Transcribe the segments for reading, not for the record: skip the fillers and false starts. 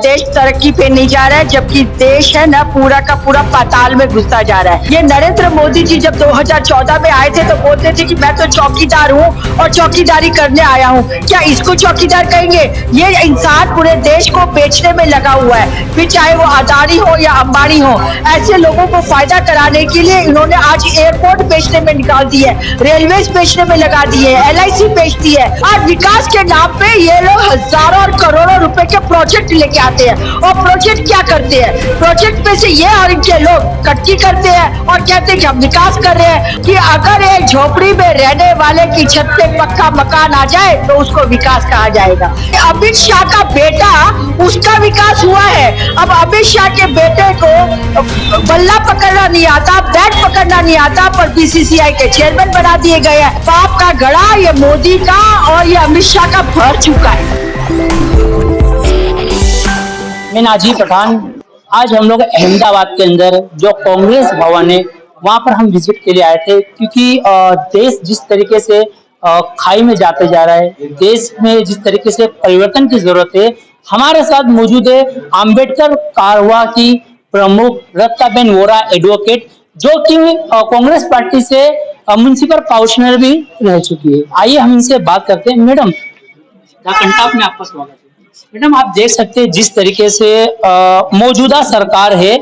देश तरक्की पे नहीं जा रहा है, जबकि देश है ना पूरा का पूरा पाताल में घुसता जा रहा है। ये नरेंद्र मोदी जी जब 2014 में आए थे तो बोलते थे कि मैं तो चौकीदार हूँ और चौकीदारी करने आया हूँ। क्या इसको चौकीदार कहेंगे? ये इंसान पूरे देश को बेचने में लगा हुआ है, फिर चाहे वो अदानी हो या अंबानी हो। ऐसे लोगों को फायदा कराने के लिए इन्होंने आज एयरपोर्ट बेचने में निकाल दी है, रेलवे बेचने में लगा दी है, LIC बेचती है। और विकास के नाम पे ये लोग हजारों और करोड़ों रुपए के प्रोजेक्ट लेके आते हैं। और प्रोजेक्ट क्या करते हैं? प्रोजेक्ट पे से ये और इनके लोग कटकी करते हैं और कहते हैं कि हम विकास कर रहे हैं। कि अगर एक झोपड़ी में रहने वाले की छत पे पक्का मकान आ जाए तो उसको विकास कहा जाएगा। अमित शाह का बेटा, उसका विकास हुआ है। अब अमित शाह के बेटे को बल्ला पकड़ना नहीं आता, बैट पकड़ना नहीं आता, पर BCCI के चेयरमैन बना दिए गए हैं। पाप का घड़ा ये मोदी का और ये अमित शाह का भर चुका है। मैं नाजी पठान, आज हम लोग अहमदाबाद के अंदर जो कांग्रेस भवन है वहां पर हम विजिट के लिए आए थे, क्योंकि देश जिस तरीके से खाई में जाते जा रहा है, देश में जिस तरीके से परिवर्तन की जरूरत है। हमारे साथ मौजूद है अम्बेडकर कारवा की प्रमुख रत्ताबेन वोरा एडवोकेट, जो कि कांग्रेस पार्टी से म्युनिसिपल काउंसिलर भी रह चुकी है। आइए हम इनसे बात करते हैं। मैडम, कंटाप में आपका स्वागत है। मैडम, आप देख सकते हैं जिस तरीके से मौजूदा सरकार है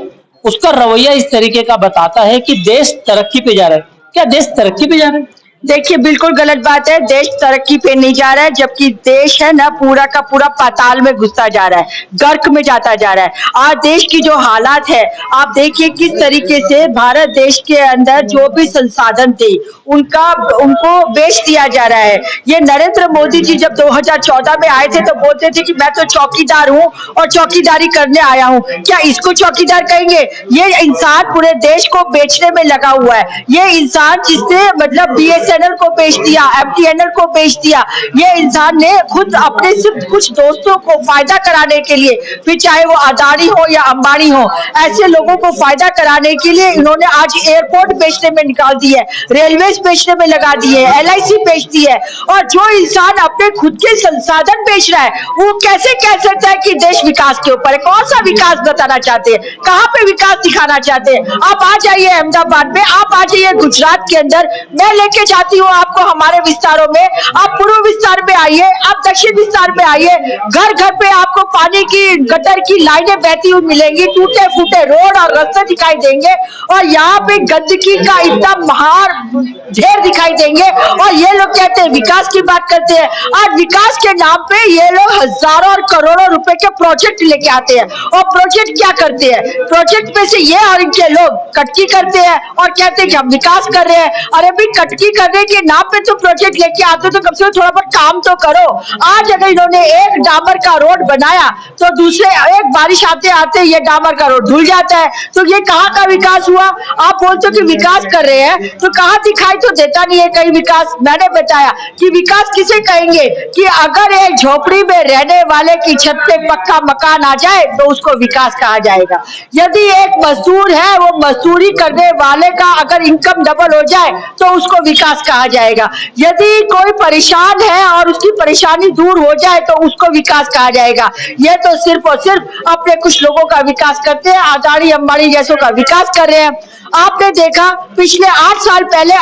उसका रवैया इस तरीके का बताता है कि देश तरक्की पे जा रहा है। क्या देश तरक्की पे जा रहा है? देखिए, बिल्कुल गलत बात है। देश तरक्की पे नहीं जा रहा है, जबकि देश है ना पूरा का पूरा पाताल में घुसता जा रहा है, गर्क में जाता जा रहा है। आज देश की जो हालात है, आप देखिए किस तरीके से भारत देश के अंदर जो भी संसाधन थे उनको बेच दिया जा रहा है। ये नरेंद्र मोदी जी जब 2014 में आए थे तो बोलते थे कि मैं तो चौकीदार हूँ और चौकीदारी करने आया हूँ। क्या इसको चौकीदार कहेंगे? ये इंसान पूरे देश को बेचने में लगा हुआ है। ये इंसान जिसने मतलब BSNL को बेच दिया, MTNL को बेच दिया। ये इंसान ने खुद अपने सिर्फ कुछ दोस्तों को फायदा कराने के लिए, फिर चाहे वो अदानी हो या अंबानी हो, ऐसे लोगों को फायदा कराने के लिए इन्होंने आज एयरपोर्ट बेचने में निकाल दी है, रेलवे बेचने में लगा दी है, LIC बेचती है। और जो इंसान अपने खुद के संसाधन बेच रहा है, वो कैसे कह सकता है कि देश विकास के ऊपर है? कौन सा विकास बताना चाहते हैं? कहाँ पे विकास दिखाना चाहते हैं? आप आ जाइए अहमदाबाद में, आप आ जाइए गुजरात के अंदर, मैं लेके जाती हूँ आपको हमारे विस्तारों में। आप पूर्व विस्तार में आइए, आप दक्षिण विस्तार में आइए, घर घर पे आपको पानी की गटर की लाइनें बहती हुई मिलेंगी, टूटे फूटे रोड और रास्ते दिखाई देंगे, और यहाँ पे गंदगी का इतना महान ढेर दिखाई देंगे। और ये लोग कहते हैं विकास की बात करते हैं। आज विकास के नाम पे ये लोग हजारों और करोड़ों रुपए के प्रोजेक्ट लेके आते हैं। और प्रोजेक्ट क्या करते हैं? प्रोजेक्ट में से ये और इनके लोग कटकी करते हैं और कहते हैं कि हम विकास कर रहे हैं। अरे भी कटकी करने के नाम पे तो प्रोजेक्ट लेके आते तो कम से कम थोड़ा बहुत काम तो करो। आज अगर इन्होंने एक डामर का रोड बनाया तो दूसरे एक बारिश आते आते ये डामर का रोड धुल जाता है। तो ये कहाँ का विकास हुआ? आप बोलते हो कि विकास कर रहे हैं, तो कहाँ दिखाई तो देता नहीं है कहीं विकास। मैंने बताया कि विकास किसे कहेंगे? कि अगर एक झोपड़ी में रहने वाले की छत पे पक्का मकान आ जाए तो उसको विकास कहा जाएगा। यदि एक मजदूर है, वो मजदूरी करने वाले का अगर इनकम डबल हो जाए तो उसको विकास कहा जाएगा। यदि कोई परेशान है और उसकी परेशानी दूर हो जाए तो उसको विकास कहा जाएगा। ये तो सिर्फ और सिर्फ अपने कुछ लोगों का विकास करते हैं, अदानी अंबानी जैसों का विकास कर रहे हैं। आपने देखा पिछले 8 साल पहले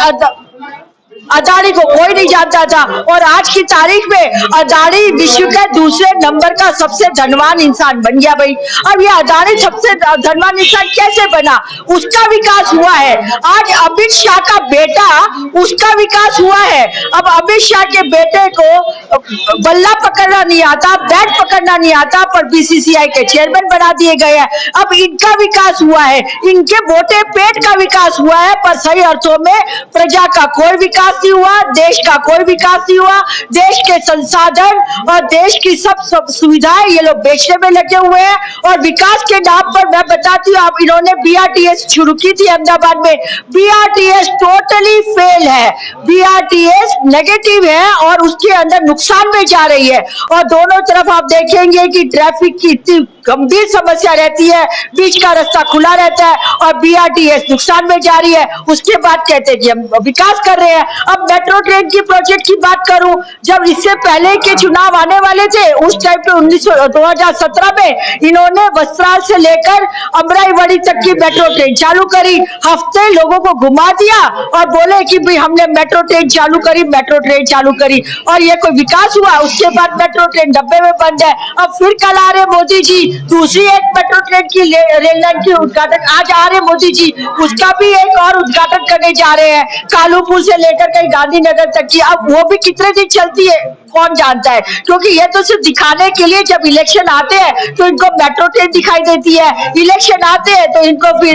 अदानी को कोई नहीं जानता था, और आज की तारीख में अदानी विश्व के दूसरे नंबर का सबसे धनवान इंसान बन गया। भाई, अब ये अदानी सबसे धनवान इंसान कैसे बना? उसका विकास हुआ है। आज अमित शाह का बेटा, उसका विकास हुआ है। अब अमित शाह के बेटे को बल्ला पकड़ना नहीं आता, बैट पकड़ना नहीं आता, पर BCCI के चेयरमैन बना दिए गए हैं। अब इनका विकास हुआ है, इनके मोटे पेट का विकास हुआ है, पर सही अर्थों में प्रजा का कोई विकास नहीं हुआ, देश का कोई विकास नहीं हुआ। देश के संसाधन और देश की सब सुविधाएं ये लोग बेचने में लगे हुए हैं। और विकास के नाम पर मैं बताती हूँ, आप इन्होंने BRTS शुरू की थी अहमदाबाद में। BRTS टोटली फेल है, BRTS नेगेटिव है और उसके अंदर नुकसान में जा रही है। और दोनों तरफ आप देखेंगे कि ट्रैफिक की इतनी गंभीर समस्या रहती है, बीच का रास्ता खुला रहता है और बीआरटीएस नुकसान में जा रही है। उसके बाद कहते हैं कि हम विकास कर रहे हैं। अब मेट्रो ट्रेन की प्रोजेक्ट की बात करूं, जब इससे पहले के चुनाव आने वाले थे उस टाइम पे 2017 में इन्होंने वस्त्राल से लेकर अमराईवाड़ी तक की मेट्रो ट्रेन चालू करी, हफ्ते लोगों को घुमा दिया और बोले कि भाई हमने मेट्रो ट्रेन चालू करी, मेट्रो ट्रेन चालू करी, और ये कोई विकास हुआ? उसके बाद मेट्रो ट्रेन डब्बे में बंद है। अब फिर कल आ रहे मोदी जी, दूसरी एक मेट्रो ट्रेन की रेल लाइन की उद्घाटन आज आ रहे मोदी जी, उसका भी एक और उद्घाटन करने जा रहे हैं, कालूपुर से लेकर कहीं गांधीनगर तक की। अब वो भी कितने दिन चलती है कौन जानता है, क्योंकि ये तो सिर्फ दिखाने के लिए, जब इलेक्शन आते हैं तो इनको मेट्रो ट्रेन दिखाई देती है, इलेक्शन आते हैं तो इनको फिर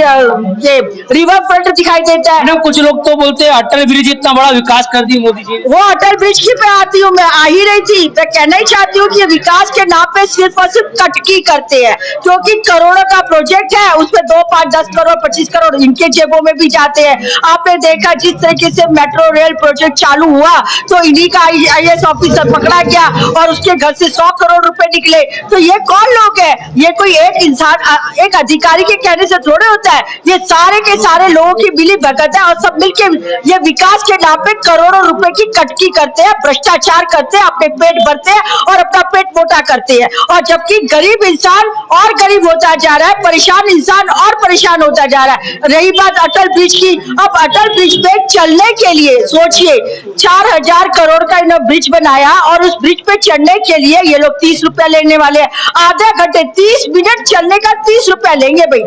ये रिवर फ्रंट दिखाई देता है। कुछ लोग तो बोलते हैं अटल ब्रिज इतना बड़ा विकास कर दी मोदी जी। वो अटल ब्रिज की पे आती हूँ, मैं आ ही रही थी। मैं कहना ही चाहती हूँ कि विकास के नाम पे सिर्फ और सिर्फ कटकी करते हैं, क्योंकि करोड़ों का प्रोजेक्ट है, उसमें 2, 5, 10 करोड़ 25 करोड़ इनके जेबों में भी जाते हैं। आपने देखा जिस तरीके से मेट्रो रेल प्रोजेक्ट चालू हुआ तो इन्हीं का IAS ऑफिसर पकड़ा गया और उसके घर से 100 करोड़ रुपए निकले। तो ये कौन लोग है? ये कोई एक इंसान, एक अधिकारी के कहने से थोड़े होता है, ये सारे के सारे लोगों की मिली भगत है और सब मिलके ये विकास के नाम पे करोड़ों रुपए की कटकी करते हैं, भ्रष्टाचार करते हैं, अपने पेट भरते हैं और अपना पेट मोटा करते हैं। और जबकि गरीब इंसान और गरीब होता जा रहा है, परेशान इंसान और परेशान होता जा रहा है। रही बात अटल ब्रिज की, अब अटल ब्रिज पे चलने के लिए सोचिए 4000 करोड़ का इन्होंने ब्रिज बनाया और उस ब्रिज पे चढ़ने के लिए ये लोग 30 रुपया लेने वाले हैं। आधा घंटे 30 मिनट चलने का 30 रुपया लेंगे भाई।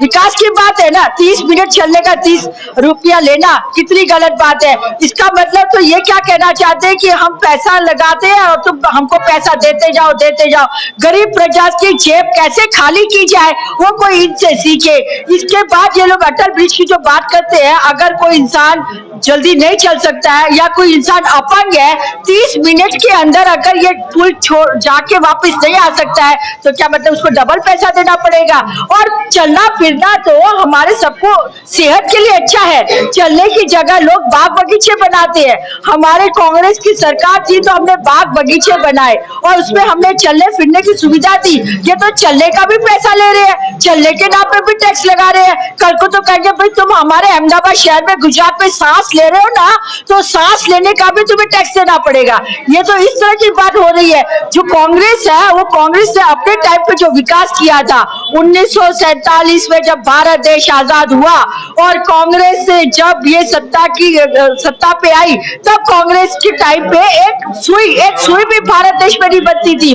विकास की बात है ना, 30 मिनट चलने का 30 रुपया लेना कितनी गलत बात है। इसका मतलब तो ये क्या कहना चाहते हैं कि हम पैसा लगाते हैं और तुम हमको पैसा देते जाओ। गरीब प्रजा की जेब कैसे खाली की जाए वो कोई इनसे सीखे। इसके बाद ये लोग अटल ब्रिज की जो बात करते हैं, अगर कोई इंसान जल्दी नहीं चल सकता है या कोई इंसान अपंग है, 30 मिनट के अंदर अगर ये पुल छोड़ जाके वापस नहीं आ सकता है तो क्या मतलब उसको डबल पैसा देना पड़ेगा? और चलना फिरना तो हमारे सबको सेहत के लिए अच्छा है, चलने की जगह लोग बाग बगीचे बनाते हैं। हमारे कांग्रेस की सरकार थी तो हमने बाग बगीचे बनाए और उसमें हमने चलने फिरने की सुविधा दी। ये तो चलने का भी पैसा ले रहे हैं, चलने के नाम पे भी टैक्स लगा रहे हैं। कल को तो कहेंगे भाई तुम हमारे अहमदाबाद शहर में, गुजरात में सांस ले रहे हो ना, तो सांस लेने का भी तुम्हें टैक्स देना पड़ेगा। ये तो इस तरह की बात हो रही है। जो कांग्रेस है वो कांग्रेस ने अपने टाइम पे जो विकास किया था 1947 में जब भारत देश आजाद हुआ और कांग्रेस से जब ये सत्ता पे आई, तब कांग्रेस के टाइम पे एक सुई भी भारत देश में नहीं बनती थी।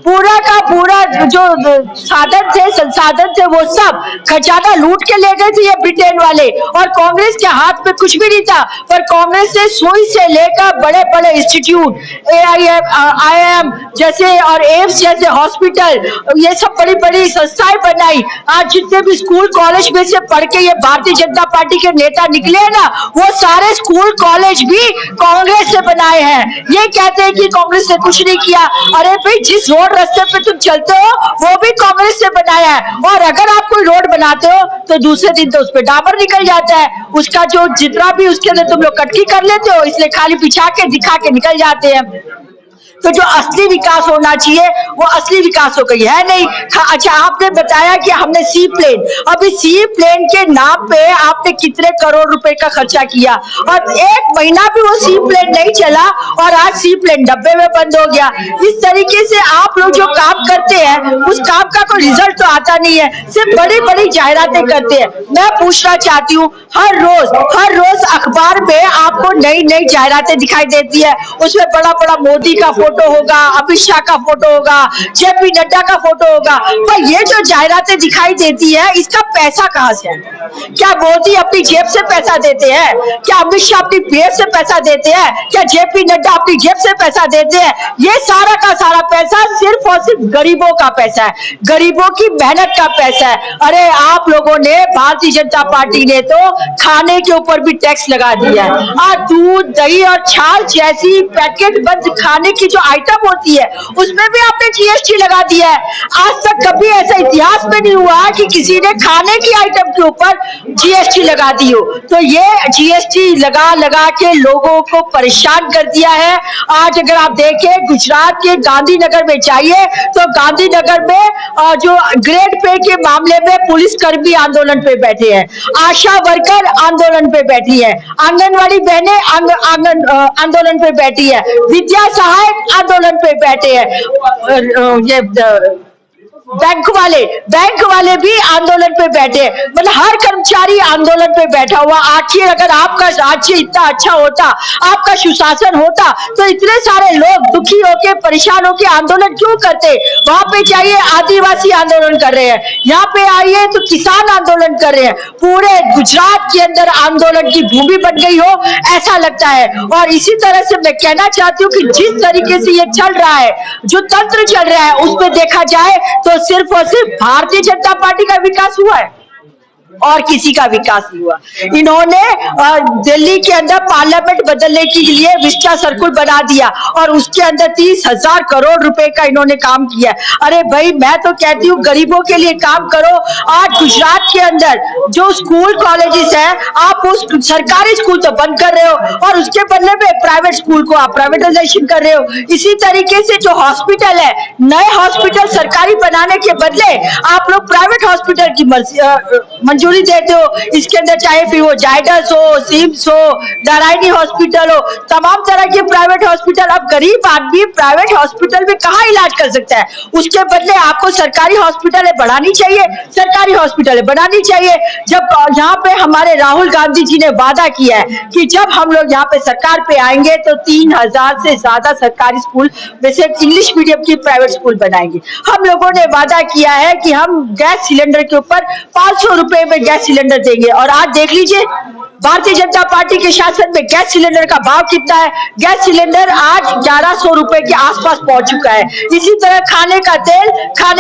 पूरा का पूरा जो संसाधन थे वो सब खजाना लूट के ले गए थे ये ब्रिटेन वाले, और कांग्रेस के हाथ में कुछ भी नहीं था। पर कांग्रेस ने सुई से लेकर बड़े बड़े इंस्टीट्यूट, IIM जैसे और एम्स जैसे हॉस्पिटल, ये सब बड़ी बड़ी संस्थाएं बनाई। आज जितने भी स्कूल कॉलेज में से पढ़ के ये भारतीय जनता पार्टी के नेता निकले हैं ना, वो सारे स्कूल कॉलेज भी कांग्रेस से बनाए हैं। ये कहते हैं कि कांग्रेस ने कुछ नहीं किया। अरे भाई, जिस रोड रास्ते पे तुम चलते हो वो भी कांग्रेस से बनाया है, और अगर आप कोई रोड बनाते हो तो दूसरे दिन तो उस पर डामर निकल जाता है, उसका जो जितना भी उसके अंदर तुम लोग कटकी कर लेते हो, इसलिए खाली बिछा के दिखा के निकल जाते हैं। तो जो असली विकास होना चाहिए वो असली विकास हो गई है नहीं। अच्छा, आपने बताया कि हमने सी प्लेन, अभी सी प्लेन के नाम पे आपने कितने करोड़ रुपए का खर्चा किया और 1 महीना भी वो सी प्लेन नहीं चला और आज सी प्लेन डब्बे में बंद हो गया। इस तरीके से आप लोग जो काम करते हैं उस काम का कोई रिजल्ट तो आता नहीं है, सिर्फ बड़ी बड़ी जाहिरातें करते हैं। मैं पूछना चाहती हूँ, हर रोज अखबार में आपको नई नई जाहिरातें दिखाई देती है, उसमें बड़ा बड़ा मोदी का फोटो होगा, अमित शाह का फोटो होगा, जेपी नड्डा का फोटो होगा, पर ये जो जाहिरातें दिखाई देती है इसका पैसा कहाँ से है? क्या मोदी अपनी जेब से पैसा देते हैं? क्या अमित शाह अपनी जेब से पैसा देते हैं? क्या जेपी नड्डा अपनी जेब से पैसा देते हैं? ये सारा का सारा पैसा सिर्फ और सिर्फ गरीबों का पैसा है, गरीबों की मेहनत का पैसा है। अरे आप लोगों ने, भारतीय जनता पार्टी ने तो खाने के ऊपर भी टैक्स लगा दिया है। आज दूध, दही और छाछ जैसी पैकेट बंद खाने की जो जो आइटम होती है उसमें भी आपने जीएसटी लगा दिया है। आज तक कभी ऐसा इतिहास में नहीं हुआ कि किसी ने खाने की आइटम के ऊपर जीएसटी लगा दी हो। तो ये जीएसटी लगा लगा के लोगों को परेशान कर दिया है। आज अगर आप देखें गुजरात के गांधीनगर में जाइए तो गांधीनगर में जो ग्रेड पे के मामले में पुलिस कर्मी आंदोलन पे बैठे हैं, आशा वर्कर आंदोलन पे बैठी है, आंगनवाड़ी बहनें आंदोलन पे बैठी है, विद्या सहायक आंदोलन पे बैठे हैं, ये बैंक वाले भी आंदोलन पे बैठे हैं। मतलब हर कर्मचारी आंदोलन पे बैठा हुआ। आखिर अगर आपका राज्य इतना अच्छा होता, आपका सुशासन होता, तो इतने सारे लोग दुखी होके परेशान होके आंदोलन क्यों करते? वहां पे जाइए आदिवासी आंदोलन कर रहे हैं, यहाँ पे आइए तो किसान आंदोलन कर रहे हैं। पूरे गुजरात के अंदर आंदोलन की भूमि बन गई हो ऐसा लगता है। और इसी तरह से मैं कहना चाहती हूँ कि जिस तरीके से ये चल रहा है, जो तंत्र चल रहा है, उसमें देखा जाए तो सिर्फ और सिर्फ भारतीय जनता पार्टी का विकास हुआ है और किसी का विकास नहीं हुआ। इन्होंने दिल्ली के अंदर पार्लियामेंट बदलने के लिए विस्टा सर्कुल बना दिया और उसके अंदर 30,000 करोड़ रुपए का इन्होंने काम किया। अरे भाई, मैं तो कहती हूँ गरीबों के लिए काम करो। आज गुजरात के अंदर जो स्कूल कॉलेजेस हैं, आप उस सरकारी स्कूल तो बंद कर रहे हो और उसके बदले में प्राइवेट स्कूल को आप प्राइवेटाइजेशन कर रहे हो। इसी तरीके से जो हॉस्पिटल है, नए हॉस्पिटल सरकारी बनाने के बदले आप लोग प्राइवेट हॉस्पिटल की मंजूरी देते हो। इसके अंदर चाहे फिर वो जायडस हो, सिम्स हो, नारायणी हॉस्पिटल हो, तमाम तरह के प्राइवेट हॉस्पिटल। अब गरीब आदमी प्राइवेट हॉस्पिटल में कहाँ इलाज कर सकता है? उसके बदले आपको सरकारी हॉस्पिटल बढ़ानी चाहिए, सरकारी हॉस्पिटल बनानी चाहिए। जब यहाँ पे हमारे राहुल गांधी जी ने वादा किया है कि जब हम लोग यहाँ पे सरकार पे आएंगे तो 3,000 से ज्यादा सरकारी स्कूल वैसे इंग्लिश मीडियम की प्राइवेट स्कूल बनाएंगे। हम लोगों ने वादा किया है कि हम गैस सिलेंडर के ऊपर 500 रुपए में गैस सिलेंडर देंगे और आज देख लीजिए भारतीय जनता पार्टी के शासन में गैस सिलेंडर का भाव कितना है। गैस सिलेंडर आज 1100 रुपए के आसपास पहुंच चुका है। इसी तरह खाने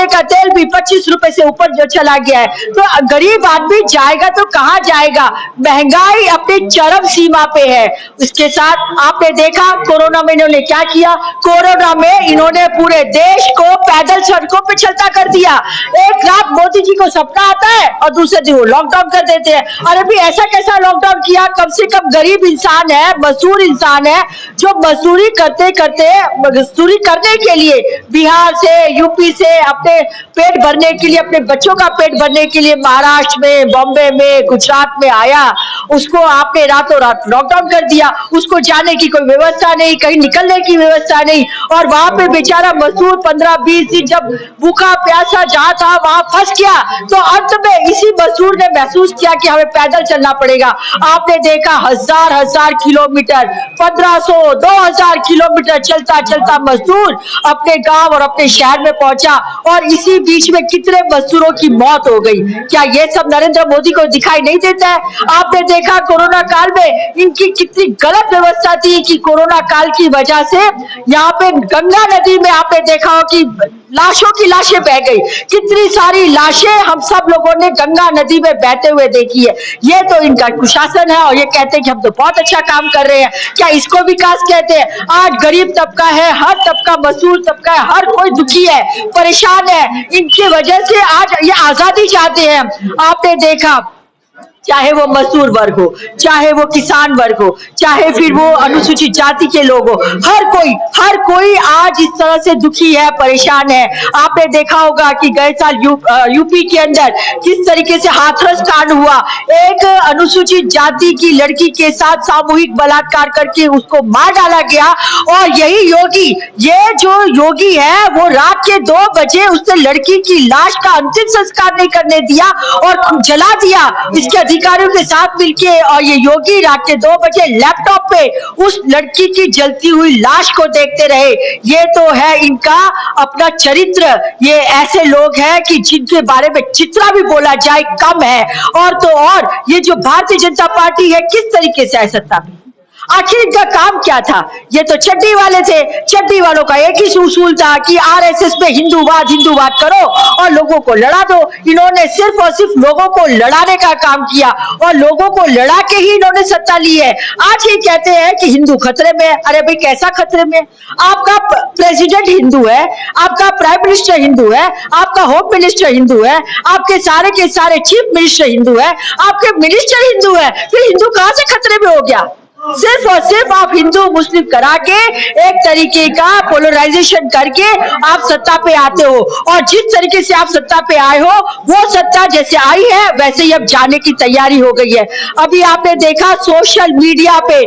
का तेल भी 25 रुपए से ऊपर जो चला गया है। तो गरीब आदमी जाएगा तो कहां जाएगा? महंगाई अपनी चरम सीमा पे है। इसके साथ आपने देखा कोरोना में इन्होंने क्या किया। कोरोना में इन्होंने पूरे देश को पैदल सड़कों पे चलता कर दिया। एक रात मोदी जी को सपना आता है और दूसरे दिन वो लॉकडाउन कर देते हैं। अरे भी ऐसा कैसा लॉकडाउन किया? कम से कम गरीब इंसान है, मजदूर इंसान है, जो मजदूरी करते मजदूरी करने के लिए बिहार से, यूपी से अपने पेट भरने के लिए, अपने बच्चों का पेट भरने के लिए महाराष्ट्र में, बॉम्बे में, गुजरात में आया, उसको आपने रातों रात लॉकडाउन कर दिया। उसको जाने की कोई व्यवस्था नहीं, कहीं निकलने की व्यवस्था नहीं, और वहां पे बेचारा मजदूर 15-20 दिन जब भूखा प्यासा जहां था वहां फंस गया। तो अंत में इसी मजदूर ने महसूस किया कि हमें पैदल चलना पड़ेगा। आपने देखा हजार किलोमीटर, 1500-2000 किलोमीटर चलता चलता मजदूर अपने गांव और अपने शहर में पहुंचा और इसी बीच में कितने मजदूरों की मौत हो गई। क्या ये सब नरेंद्र मोदी को दिखाई नहीं देता है? आपने देखा कोरोना काल में इनकी कितनी गलत व्यवस्था थी कि कोरोना काल की वजह से यहाँ पे गंगा नदी में आपने देखा हो कि लाशों की लाशें बह गई। कितनी सारी लाशें हम सब लोगों ने गंगा नदी में बहते हुए देखी है। ये तो इनका कुशासन है और ये कहते हैं कि हम तो बहुत अच्छा काम कर रहे हैं। क्या इसको विकास कहते हैं? आज गरीब तबका है, हर तबका, मजदूर तबका है, हर कोई दुखी है, परेशान है। इनकी वजह से आज ये आजादी चाहते हैं। आपने देखा चाहे वो मजदूर वर्ग हो, चाहे वो किसान वर्ग हो, चाहे फिर वो अनुसूचित जाति के लोग हो, हर कोई आज इस तरह से दुखी है, परेशान है। आपने देखा होगा कि गए साल यूपी के अंदर किस तरीके से हाथरस कांड हुआ। एक अनुसूचित जाति की लड़की के साथ सामूहिक बलात्कार करके उसको मार डाला गया और ये जो योगी है वो रात के 2 बजे उसने लड़की की लाश का अंतिम संस्कार नहीं करने दिया और जला दिया इसके अधिकारियों के साथ मिलके। और ये योगी रात के 2 बजे लैपटॉप पे उस लड़की की जलती हुई लाश को देखते रहे। ये तो है इनका अपना चरित्र। ये ऐसे लोग हैं कि जिनके बारे में जितना भी बोला जाए कम है। और तो और ये जो भारतीय जनता पार्टी है किस तरीके से है सत्ता में। आखिर इनका काम क्या था? ये तो चड्डी वाले थे। चड्डी वालों का एक ही उसूल था कि आरएसएस में हिंदूवाद करो और लोगों को लड़ा दो। इन्होंने सिर्फ और सिर्फ लोगों को लड़ाने का काम किया और लोगों को लड़ा के ही इन्होंने सत्ता ली है। आज ये कहते हैं कि हिंदू खतरे में। अरे भाई, कैसा खतरे में? आपका प्रेसिडेंट हिंदू है, आपका प्राइम मिनिस्टर हिंदू है, आपका होम मिनिस्टर हिंदू है, आपके सारे के सारे चीफ मिनिस्टर हिंदू है, आपके मिनिस्टर हिंदू है, फिर हिंदू कहां से खतरे में हो गया? सिर्फ और सिर्फ आप हिंदू मुस्लिम करा के एक तरीके का पोलराइजेशन करके आप सत्ता पे आते हो और जिस तरीके से आप सत्ता पे आए हो वो सत्ता जैसे आई है वैसे ही अब जाने की तैयारी हो गई है। अभी आपने देखा सोशल मीडिया पे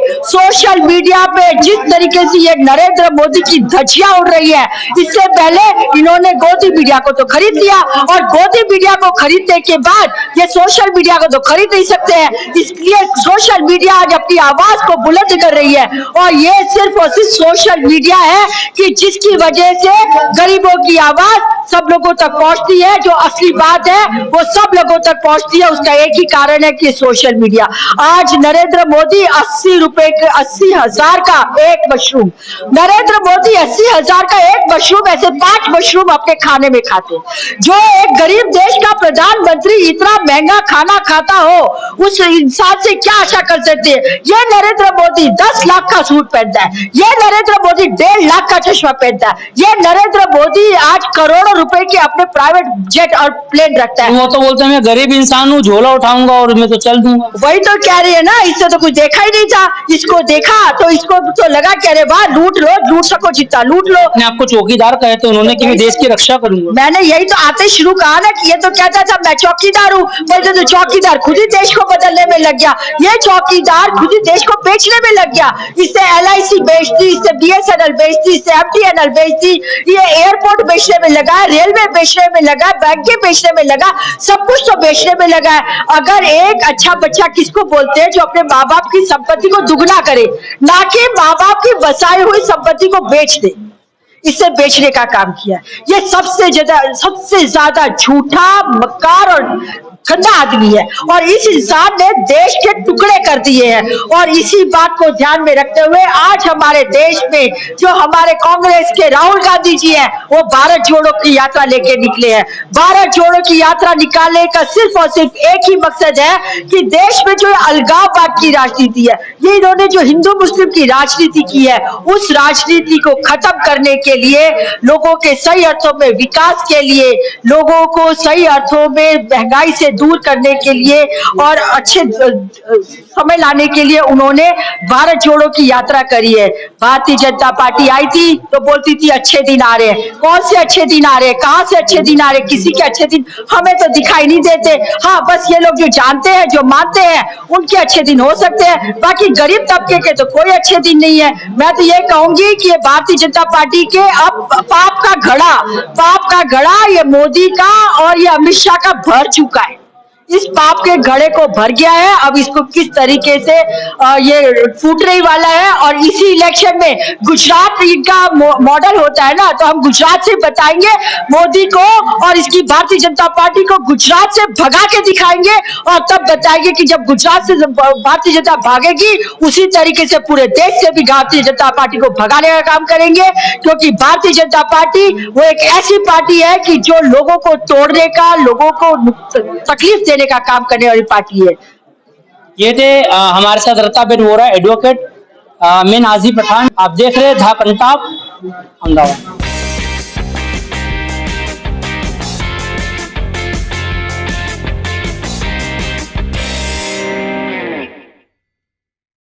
जिस तरीके से ये नरेंद्र मोदी की धज्जियां उड़ रही है, इससे पहले इन्होंने गोदी मीडिया को तो खरीद लिया और गोदी मीडिया को खरीदने के बाद ये सोशल मीडिया को तो खरीद नहीं सकते हैं, इसलिए सोशल मीडिया आज अपनी आवाज को बुलंद कर रही है और ये सिर्फ और सिर्फ सोशल मीडिया है कि जिसकी वजह से गरीबों की आवाज सब लोगों तक पहुंचती है। जो असली बात है वो सब लोगों तक पहुंचती है, उसका एक ही कारण है कि सोशल मीडिया। आज नरेंद्र मोदी 80,000 का एक मशरूम, नरेंद्र मोदी 80,000 का एक मशरूम, ऐसे 5 मशरूम अपने खाने में खाते। जो एक गरीब देश का प्रधानमंत्री इतना महंगा खाना खाता हो, उस इंसान से क्या आशा कर सकते हैं? ये नरेंद्र मोदी 10 लाख का सूट पहनता है, ये नरेंद्र मोदी 1.5 लाख का चश्मा पहनता है, ये नरेंद्र मोदी आज करोड़ों रुपए के अपने प्राइवेट जेट और प्लेन रखता है। वो तो बोलते हैं मैं गरीब इंसान हूँ, झोला उठाऊंगा और मैं तो चल दूंगा। वही तो कह रही है ना, इससे तो कुछ देखा ही नहीं था। इसको देखा तो इसको तो लगा कह रहे वाह लूट लो, लूट सको जितना लूट लो। अपने आपको चौकीदार कहे तो उन्होंने कि मैं देश की रक्षा करूंगा। मैंने यही तो आते शुरू कहा ना कि ये तो कहता था मैं चौकीदार हूँ, बोलते तो चौकीदार खुद ही देश को बदलने में लग गया। ये चौकीदार खुद ही देश को बेचने में लग गया। इससे LIC बेचती, इससे BSNL बेचती, इससे MTNL बेचती, ये एयरपोर्ट बेचने में लगा है, रेलवे बेचने में लगा है, बैंकें बेचने में लगा, सब कुछ तो बेचने में लगा है। अगर एक अच्छा बच्चा किसको बोलते हैं? जो अपने माँ बाप की संपत्ति को दुगना करे, ना कि माँ बाप की बसाई हुई संपत्ति को बेच दे। इससे बेचने का काम किया। ये सबसे ज्यादा झूठा, मक्कार और गंदा आदमी है और इस इंसान ने देश के टुकड़े कर दिए हैं। और इसी बात को ध्यान में रखते हुए आज हमारे देश में जो हमारे कांग्रेस के राहुल गांधी जी हैं, वो भारत जोड़ो की यात्रा लेके निकले हैं। भारत जोड़ो की यात्रा निकालने का सिर्फ और सिर्फ एक ही मकसद है कि देश में जो अलगाववाद की राजनीति है, ये इन्होंने जो हिंदू मुस्लिम की राजनीति की है, उस राजनीति को खत्म करने के लिए, लोगों के सही अर्थों में विकास के लिए, लोगों को सही अर्थों में महंगाई से दूर करने के लिए और अच्छे समय लाने के लिए उन्होंने भारत जोड़ो की यात्रा करी है। भारतीय जनता पार्टी आई थी तो बोलती थी अच्छे दिन आ रहे हैं। कौन से अच्छे दिन आ रहे हैं? कहां से अच्छे दिन आ रहे हैं? किसी के अच्छे दिन हमें तो दिखाई नहीं देते। हाँ, बस ये लोग जो जानते हैं, जो मानते हैं, उनके अच्छे दिन हो सकते हैं, बाकी गरीब तबके के तो कोई अच्छे दिन नहीं है। मैं तो ये कहूंगी कि भारतीय जनता पार्टी के अब पाप का घड़ा ये मोदी का और ये अमित शाह का भर चुका है। इस पाप के घड़े को भर गया है। अब इसको किस तरीके से ये फूटने ही वाला है। और इसी इलेक्शन में गुजरात इनका मॉडल होता है ना, तो हम गुजरात से बताएंगे मोदी को और इसकी भारतीय जनता पार्टी को गुजरात से भगा के दिखाएंगे और तब बताएंगे कि जब गुजरात से भारतीय जनता भागेगी, उसी तरीके से पूरे देश से भी भारतीय जनता पार्टी को भगाने का काम करेंगे। क्योंकि भारतीय जनता पार्टी वो एक ऐसी पार्टी है कि जो लोगों को तोड़ने का, लोगों को तकलीफ देने का काम करने वाली पार्टी है। ये थे हमारे साथ रत्ताबेन वोरा, एडवोकेट। मैं नाजी पठान, आप देख रहे हैं धा कंटाप अहमदाबाद।